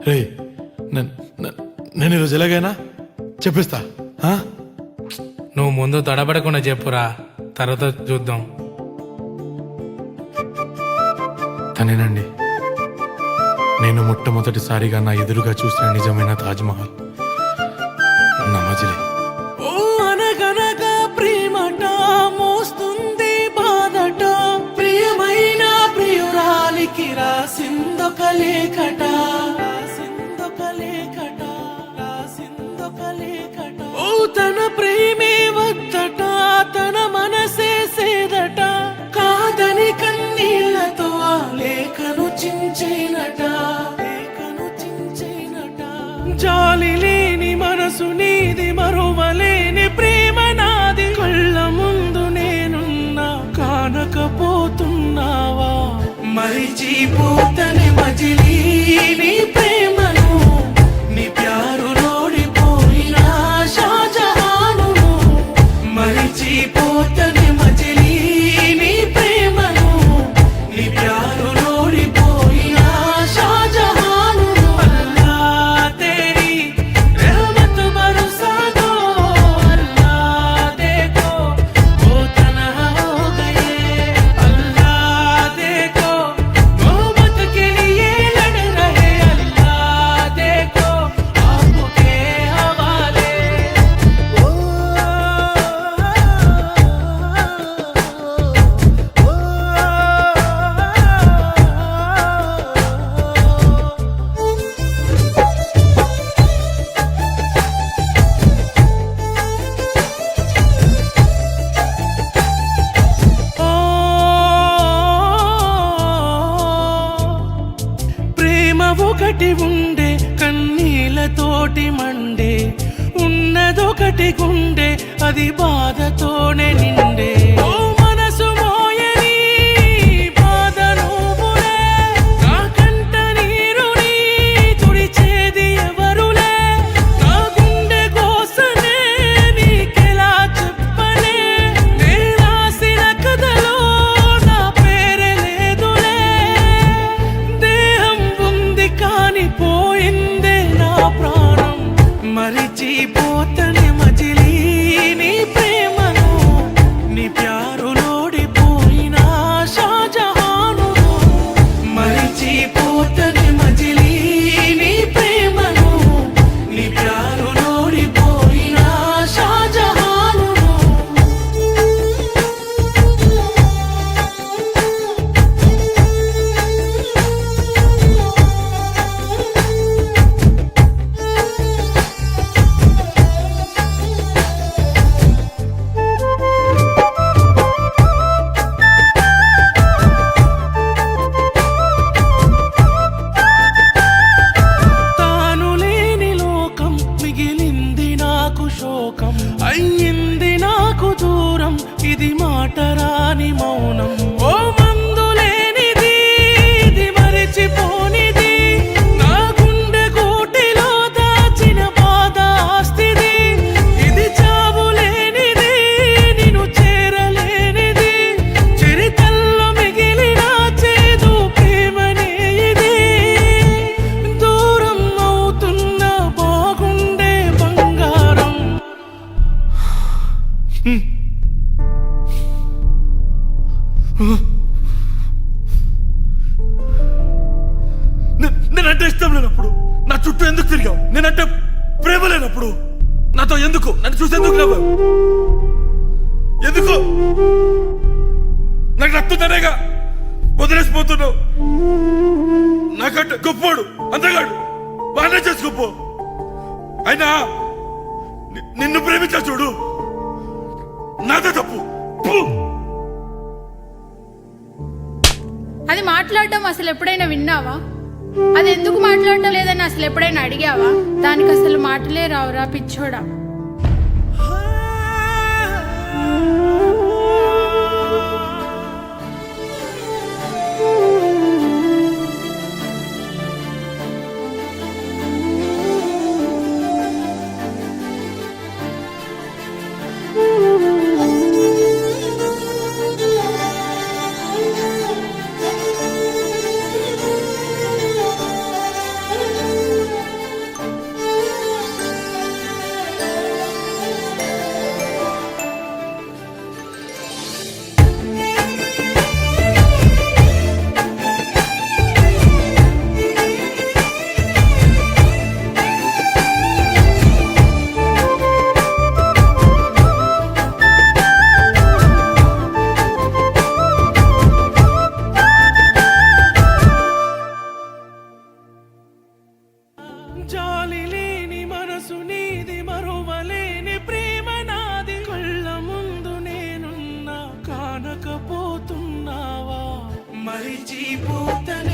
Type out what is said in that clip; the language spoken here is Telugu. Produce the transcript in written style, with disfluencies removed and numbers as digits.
రే నేను ఈరోజు ఎలాగైనా చెప్పిస్తా. నువ్వు ముందు తడబడకుండా చెప్పురా, తర్వాత చూద్దాం. తనేనండి, నేను మొట్టమొదటిసారిగా నా ఎదురుగా చూసిన నిజమైన తాజ్మహల్, నా మజిలీ. ఓ అనగనగా ప్రేమట మోస్తుంది బాధట, ప్రియమైన ప్రియురాలికి రాసిందొక లేఖట, రాసిందొక లేఖట, రాసిందొక లేఖట. ఓ తన ప్రేమే వద్దట, తన మనసే సేదట, కాదని కన్నీళ్లతో ఆ లేఖను చించేనట, లేఖను చించేనట. జాలి లేని మనసు నీది, మరువలేని ప్రేమ నాది, కళ్ళ ముందు నేనున్నా కానకపోతున్నావా? మరిచిపోతని మజిలీ నీ ప్రేమను, నీ ప్యారు లోడిపోయినా షాజహాను. మరిచిపోతని మజిలీ నీ ప్రేమను, నీ ప్యారు లోడిపోయినా షాజహాను. అల్లా తేరీ रहमत बरसा दो, अल्लाह देखो वो तन्हा हो गए, अल्लाह देखो मोहब्बत के लिए लड़ रहे, अल्लाह देखो आपके हवाले. ప్రేమ ఒకటి ఉండే కన్నీళ్ళతోటి మండే, ఉన్నదొకటి గుండె అది బాధతోనే నిండే. ఓ మనసు మోయని బాధ నువ్వులే, నా కంట నీరుని తుడిచేది ఎవరులే, నా గుండె కోసనే నీకెలా చెప్పనే, నే రాసిన కథలో నా పేరే లేదులే. దేహం ఉంది కాని పోయిందే నా ప్రాణం, మరిచిపోతని మజిలీ నీ ప్రేమను, నీ ప్యారు లోడిపోయినా షాజహాను. మరిచిపోతని మజిలీ నీ ప్రేమను, నీ ప్యారు లోడిపోయినా షాజహాను. తాను లేని లోకం మిగిలింది నాకు శోకం, అయ్యింది నాకు దూరం ఇది మాట రాని మౌనం. ఓ మందు లేనిది ఇది మరిచిపోనిది, నా గుండె గూటిలో దాచిన బాధ ఆస్తిది, ఇది చావు లేనిది నిన్ను చేరలేనిది, చరితల్లో మిగిలిన చేదు ప్రేమనే ఇది. దూరం అవుతున్న బాగుండే బంగారం, నేనంటే ఇష్టం లేనప్పుడు నా చుట్టూ ఎందుకు తిరిగావు? నేనంటే ప్రేమ లేనప్పుడు నాతో ఎందుకు, నన్ను చూసి ఎందుకు లేవు? ఎందుకు నాకు నచ్చుతానేగా వదిలేసిపోతున్నావు? నాకంటే గొప్పోడు అంతగాడు వాడే చేసుకోపో. అయినా నిన్ను ప్రేమించా చూడు, నాదే తప్పు. అది మాట్లాడడం అసలు ఎప్పుడైనా విన్నావా? అది ఎందుకు మాట్లాడటం లేదని అసలు ఎప్పుడైనా అడిగావా? దానికి అసలు మాటలే రావురా పిచ్చోడా. మరిచిపోతనే